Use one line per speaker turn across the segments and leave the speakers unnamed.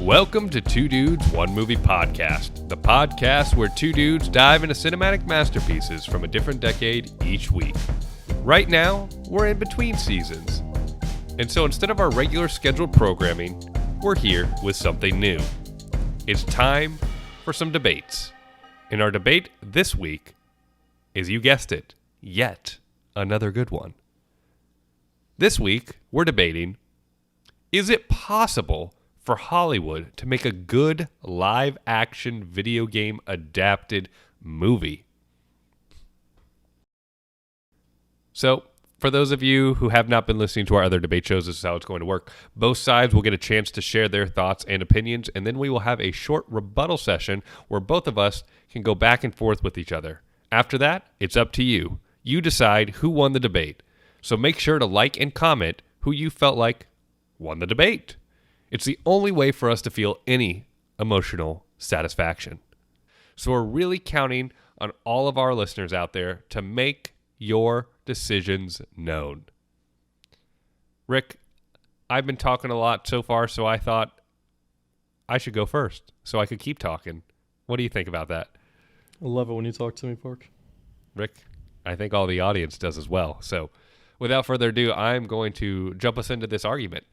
Welcome to Two Dudes, One Movie Podcast, the podcast where two dudes dive into cinematic masterpieces from a different decade each week. Right now, we're in between seasons. And so instead of our regular scheduled programming, we're here with something new. It's time for some debates. And our debate this week is, you guessed it, yet another good one. This week, we're debating, is it possible for Hollywood to make a good live-action video game adapted movie? So, for those of you who have not been listening to our other debate shows, this is how it's going to work. Both sides will get a chance to share their thoughts and opinions, and then we will have a short rebuttal session where both of us can go back and forth with each other. After that, it's up to you. You decide who won the debate. So make sure to like and comment who you felt like won the debate. It's the only way for us to feel any emotional satisfaction. So we're really counting on all of our listeners out there to make your decisions known. Rick, I've been talking a lot so far, so I thought I should go first so I could keep talking. What do you think about that?
I love it when you talk to me, Park.
Rick, I think all the audience does as well. So without further ado, I'm going to jump us into this argument.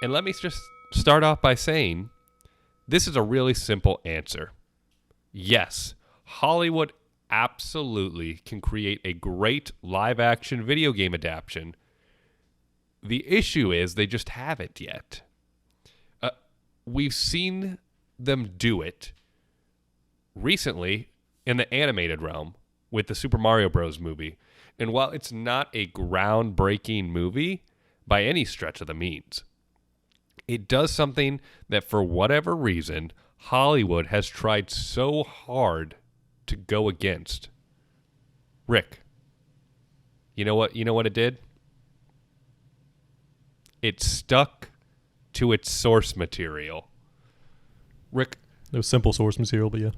And let me just start off by saying this is a really simple answer. Yes, Hollywood absolutely can create a great live-action video game adaptation. The issue is they just haven't yet. We've seen them do it recently in the animated realm with the Super Mario Bros. Movie. And while it's not a groundbreaking movie by any stretch of the means, it does something that, for whatever reason, Hollywood has tried so hard to go against. Rick, you know what it did? It stuck to its source material. Rick,
It was simple source material, but yeah.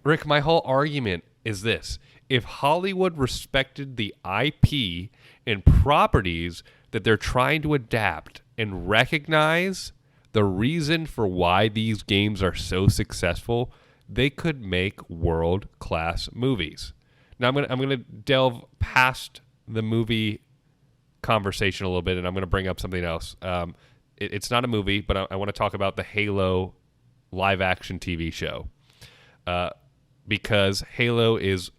Rick, my whole argument is this. If Hollywood respected the IP and properties that they're trying to adapt and recognize the reason for why these games are so successful, they could make world-class movies. Now, I'm gonna delve past the movie conversation a little bit, and I'm going to bring up something else. It's not a movie, but I want to talk about the Halo live-action TV show. Because Halo is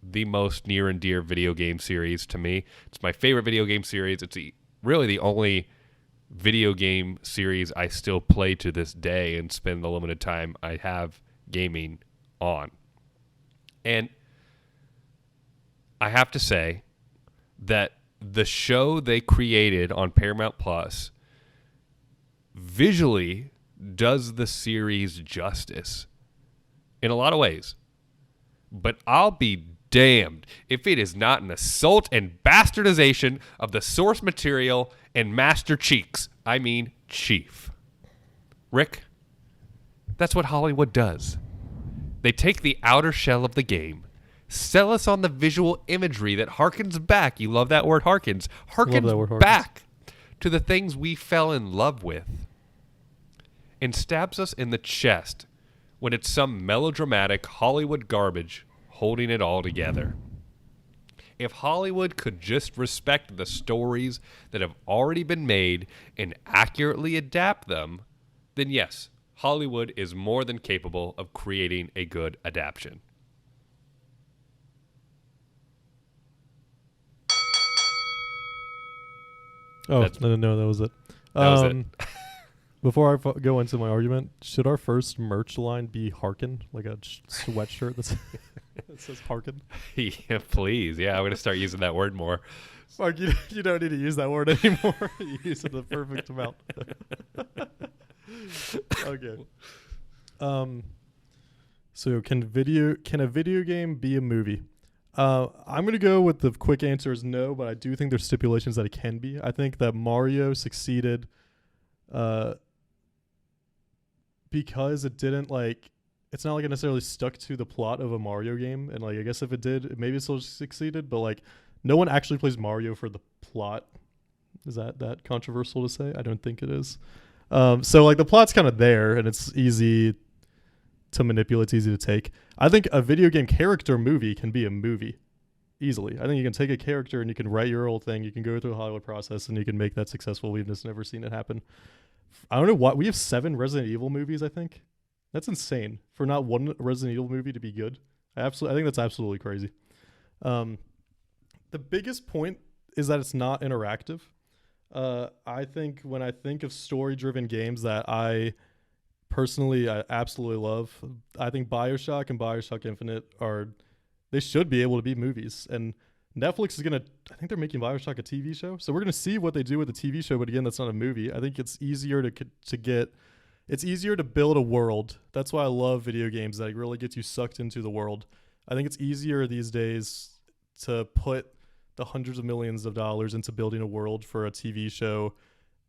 the most near and dear video game series to me. It's my favorite video game series. It's really the only video game series I still play to this day and spend the limited time I have gaming on. And I have to say that the show they created on Paramount Plus visually does the series justice in a lot of ways. But I'll be damned if it is not an assault and bastardization of the source material and Master Chief. Rick, that's what Hollywood does. They take the outer shell of the game, sell us on the visual imagery that harkens back, you love that word harkens, back to the things we fell in love with, and stabs us in the chest when it's some melodramatic Hollywood garbage holding it all together. If Hollywood could just respect the stories that have already been made and accurately adapt them, then yes, Hollywood is more than capable of creating a good adaptation.
Oh, no, that was it.
That was it.
Before I go into my argument, should our first merch line be Harkin? Like a sweatshirt that says Harkin?
Yeah, please. Yeah, I'm going to start using that word more.
Mark, you don't need to use that word anymore. You use it the perfect amount. Okay. So can a video game be a movie? I'm gonna go with the quick answer is no, but I do think there's stipulations that it can be. I think that Mario succeeded because it didn't it's not like it necessarily stuck to the plot of a Mario game, and I guess if it did, maybe it still succeeded, but no one actually plays Mario for the plot. Is that controversial to say? I don't think it is. So like the plot's kind of there, and it's easy to manipulate. It's easy to take. I think a video game character movie can be a movie easily. I think you can take a character and you can write your whole thing. You can go through the Hollywood process and you can make that successful. We've just never seen it happen. I don't know what we have 7 Resident Evil movies. I think that's insane for not one Resident Evil movie to be good. I think that's absolutely crazy. The biggest point is that it's not interactive. I think when I think of story-driven games that I absolutely love, I think BioShock and BioShock Infinite they should be able to be movies. And Netflix is I think they're making BioShock a TV show. So we're going to see what they do with the TV show. But again, that's not a movie. I think it's easier it's easier to build a world. That's why I love video games, that it really gets you sucked into the world. I think it's easier these days to put the hundreds of millions of dollars into building a world for a TV show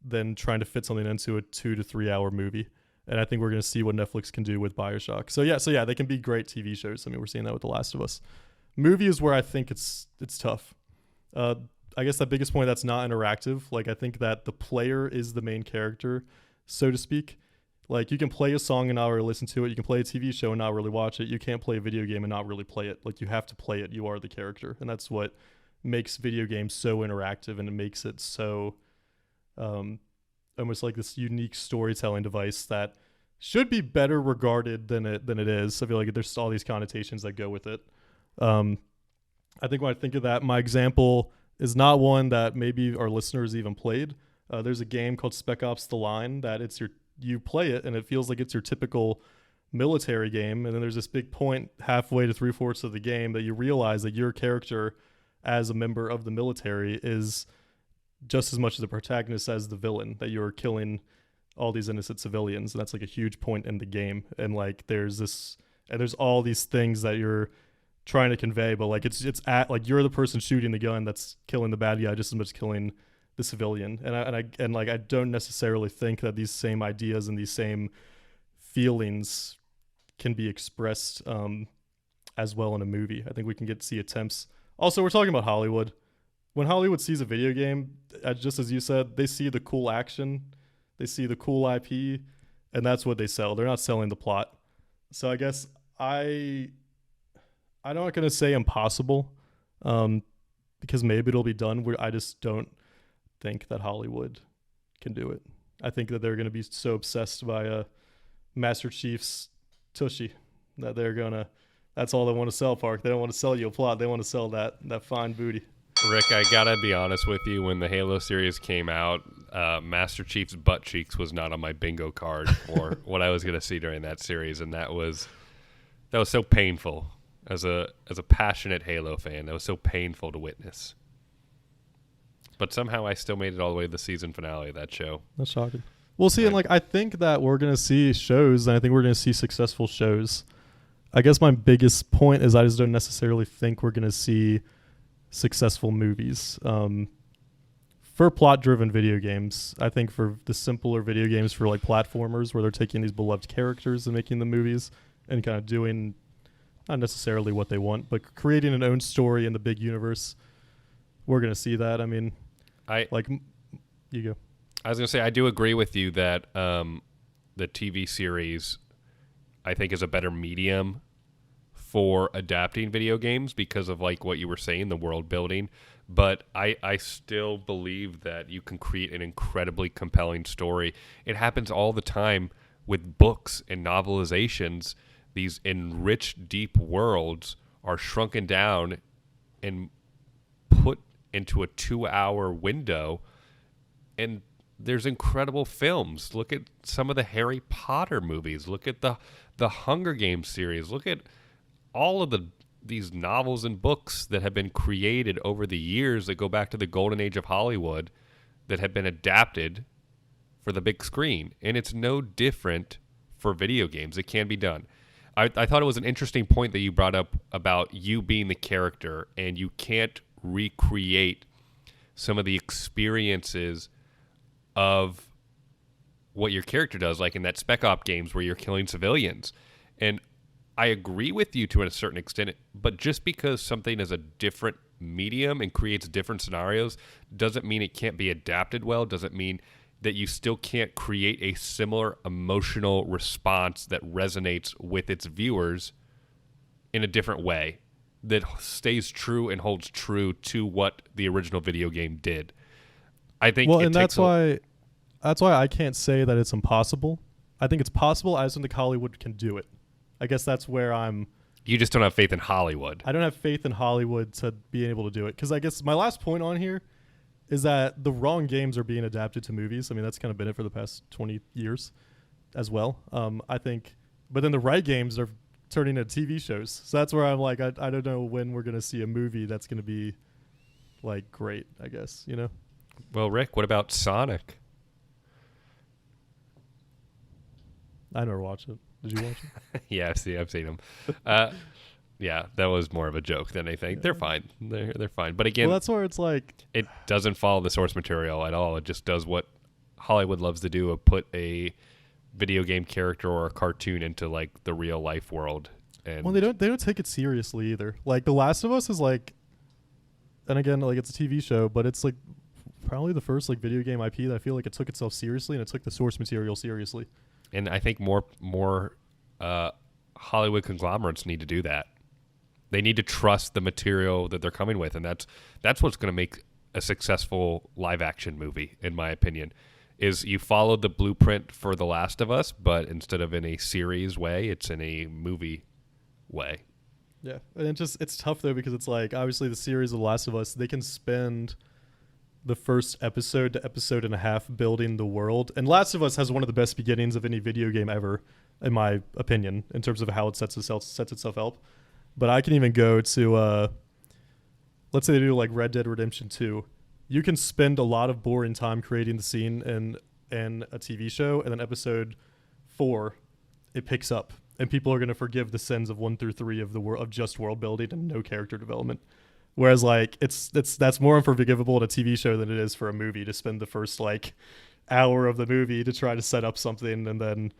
than trying to fit something into a 2 to 3 hour movie. And I think we're going to see what Netflix can do with BioShock. So yeah, they can be great TV shows. I mean, we're seeing that with The Last of Us. Movie is where I think it's tough. I guess the biggest point, that's not interactive. Like, I think that the player is the main character, so to speak. Like, you can play a song and not really listen to it. You can play a TV show and not really watch it. You can't play a video game and not really play it. Like, you have to play it. You are the character. And that's what makes video games so interactive, and it makes it so almost like this unique storytelling device that should be better regarded than it is. I feel like there's all these connotations that go with it. I think when I think of that, my example is not one that maybe our listeners even played. There's a game called Spec Ops: The Line that you play it and it feels like it's your typical military game, and then there's this big point halfway to 3/4 of the game that you realize that your character as a member of the military is just as much as the protagonist as the villain, that you're killing all these innocent civilians, and that's like a huge point in the game. And like there's all these things that you're trying to convey, but like it's at like you're the person shooting the gun that's killing the bad guy just as much as killing the civilian. And I don't necessarily think that these same ideas and these same feelings can be expressed as well in a movie. I think we can see attempts. Also, we're talking about Hollywood. When Hollywood sees a video game, just as you said, they see the cool action, they see the cool IP, and that's what they sell. They're not selling the plot. So I guess I'm not going to say impossible, because maybe it'll be done. I just don't think that Hollywood can do it. I think that they're going to be so obsessed by Master Chief's Tushy that that's all they want to sell, Park. They don't want to sell you a plot. They want to sell that fine booty.
Rick, I gotta be honest with you. When the Halo series came out, Master Chief's butt cheeks was not on my bingo card for what I was gonna see during that series, and that was so painful. As a passionate Halo fan, that was so painful to witness. But somehow I still made it all the way to the season finale of that show.
That's shocking. We'll see. And like I think that we're gonna see shows, and I think we're gonna see successful shows. I guess my biggest point is I just don't necessarily think we're gonna see successful movies for plot-driven video games. I think for the simpler video games, for like platformers where they're taking these beloved characters and making the movies and kind of doing not necessarily what they want, but creating an own story in the big universe, we're going to see that. I mean, you go.
I was going to say, I do agree with you that the TV series, I think, is a better medium for adapting video games because of like what you were saying, the world building. But I still believe that you can create an incredibly compelling story. It happens all the time with books and novelizations. These enriched, deep worlds are shrunken down and put into a 2-hour window. And there's incredible films. Look at some of the Harry Potter movies. Look at the Hunger Games series. Look at all of these novels and books that have been created over the years that go back to the golden age of Hollywood that have been adapted for the big screen. And it's no different for video games. It can be done. I thought it was an interesting point that you brought up about you being the character, and you can't recreate some of the experiences of what your character does, like in that Spec Op games where you're killing civilians. And I agree with you to a certain extent, but just because something is a different medium and creates different scenarios doesn't mean it can't be adapted well, doesn't mean that you still can't create a similar emotional response that resonates with its viewers in a different way that stays true and holds true to what the original video game did. I think
Well, and that's why I can't say that it's impossible. I think it's possible. I just don't think Hollywood can do it. I guess that's where
you just don't have faith in Hollywood.
I don't have faith in Hollywood to be able to do it. Because I guess my last point on here is that the wrong games are being adapted to movies. I mean, that's kind of been it for the past 20 years as well. I think, but then the right games are turning into TV shows. So that's where I'm like, I don't know when we're going to see a movie that's going to be like great, I guess, you know?
Well, Rick, what about Sonic?
I never watched it. Did you watch it?
Yeah, I've seen them. Yeah, that was more of a joke than anything. Yeah. They're fine. They're fine. But again,
well, that's where it's like
it doesn't follow the source material at all. It just does what Hollywood loves to do: put a video game character or a cartoon into like the real life world. And
well, they don't take it seriously either. Like The Last of Us is like, and again, like it's a TV show, but it's like probably the first like video game IP that I feel like it took itself seriously and it took the source material seriously.
And I think more Hollywood conglomerates need to do that. They need to trust the material that they're coming with, and that's what's going to make a successful live action movie, in my opinion. Is you followed the blueprint for The Last of Us, but instead of in a series way, it's in a movie way.
Yeah, and it's tough though because it's like obviously the series of The Last of Us, they can spend the first episode to episode and a half building the world, and Last of Us has one of the best beginnings of any video game ever, in my opinion, in terms of how it sets itself up. But I can even go to, let's say they do like Red Dead Redemption 2. You can spend a lot of boring time creating the scene in a TV show, and then episode 4, it picks up, and people are going to forgive the sins of 1 through 3 of the of just world building and no character development. Whereas like that's more unforgivable in a TV show than it is for a movie to spend the first like hour of the movie to try to set up something, and then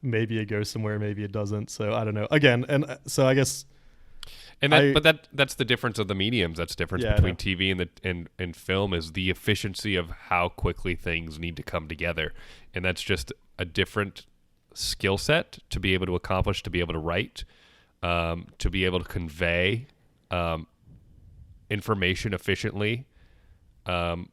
maybe it goes somewhere, maybe it doesn't. So I don't know. Again, and so I guess.
And that's the difference of the mediums. That's the difference between TV and film is the efficiency of how quickly things need to come together. And that's just a different skill set to be able to accomplish, to be able to write, to be able to convey information efficiently, and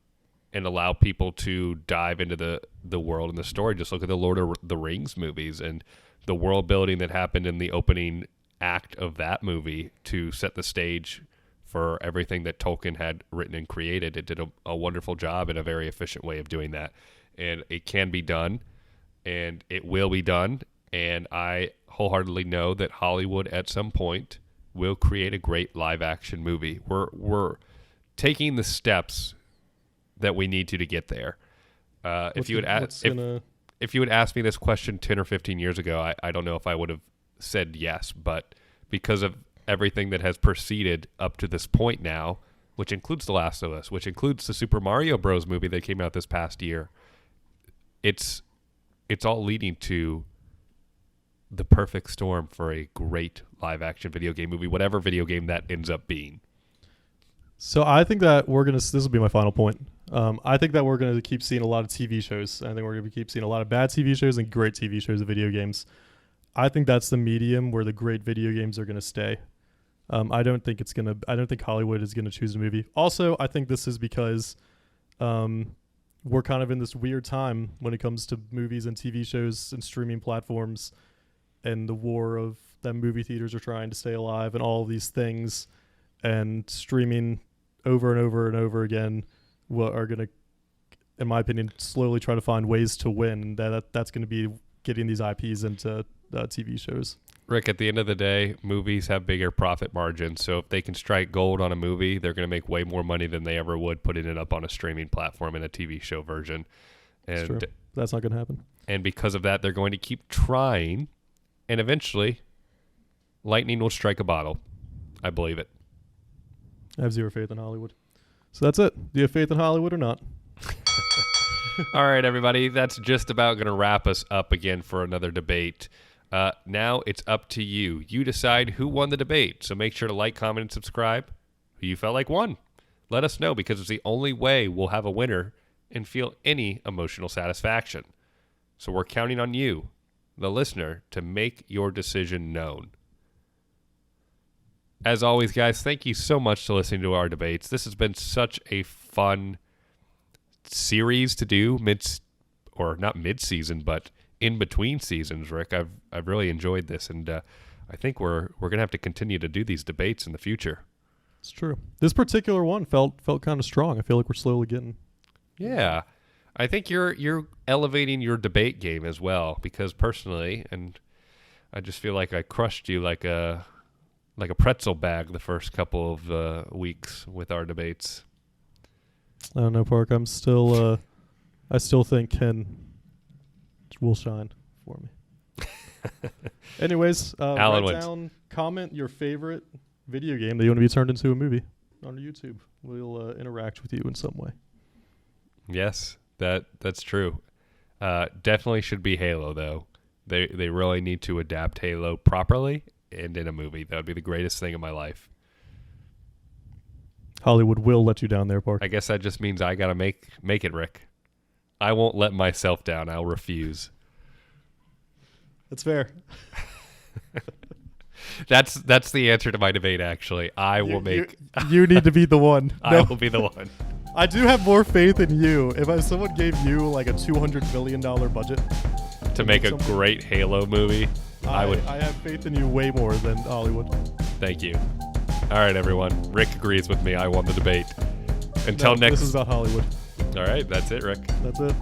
allow people to dive into the world and the story. Just look at the Lord of the Rings movies and the world building that happened in the opening act of that movie to set the stage for everything that Tolkien had written and created. It did a wonderful job and a very efficient way of doing that. And it can be done, and it will be done. And I wholeheartedly know that Hollywood at some point will create a great live action movie. We're taking the steps that we need to get there. If you would ask me this question 10 or 15 years ago, I don't know if I would have said yes, but because of everything that has proceeded up to this point now, which includes The Last of Us, which includes the Super Mario Bros. Movie that came out this past year, it's all leading to the perfect storm for a great live action video game movie, whatever video game that ends up being.
So I think that this will be my final point. I think that we're going to keep seeing a lot of TV shows. I think we're going to keep seeing a lot of bad TV shows and great TV shows of video games. I think that's the medium where the great video games are going to stay. I don't think Hollywood is going to choose a movie. Also, I think this is because we're kind of in this weird time when it comes to movies and TV shows and streaming platforms and the war of that movie theaters are trying to stay alive and all of these things, and streaming over and over and over again are going to, in my opinion, slowly try to find ways to win. That's going to be getting these IPs into TV shows.
Rick, at the end of the day, movies have bigger profit margins. So if they can strike gold on a movie, they're going to make way more money than they ever would putting it up on a streaming platform in a TV show version. And
that's true. That's not going to happen.
And because of that, they're going to keep trying, and eventually, lightning will strike a bottle. I believe it.
I have zero faith in Hollywood. So that's it. Do you have faith in Hollywood or not?
All right, everybody. That's just about going to wrap us up again for another debate. Now it's up to you. You decide who won the debate. So make sure to like, comment, and subscribe. Who you felt like won. Let us know, because it's the only way we'll have a winner and feel any emotional satisfaction. So we're counting on you, the listener, to make your decision known. As always, guys, thank you so much for listening to our debates. This has been such a fun series to do not mid-season, but in between seasons, Rick. I've really enjoyed this, and I think we're gonna have to continue to do these debates in the future.
It's true. This particular one felt kind of strong. I feel like we're slowly getting.
Yeah, I think you're elevating your debate game as well, because personally, and I just feel like I crushed you like a pretzel bag the first couple of weeks with our debates.
I don't know, Park. I'm still. I still think Ken will shine for me. Anyways,
Alan
write
wins.
down, comment your favorite video game that you want to be turned into a movie on YouTube. We'll interact with you in some way.
Yes, that's true. Definitely should be Halo, though. They really need to adapt Halo properly and in a movie. That would be the greatest thing in my life.
Hollywood will let you down there, Park.
I guess that just means I gotta make it, Rick. I won't let myself down. I'll refuse.
That's fair.
That's the answer to my debate, actually. I will make...
You need to be the one.
I will be the one.
I do have more faith in you. If someone gave you like a $200 million budget
To make a great Halo movie, I would...
I have faith in you way more than Hollywood.
Thank you. All right, everyone. Rick agrees with me. I won the debate. Until next...
This is about Hollywood.
All right, that's it, Rick.
That's it.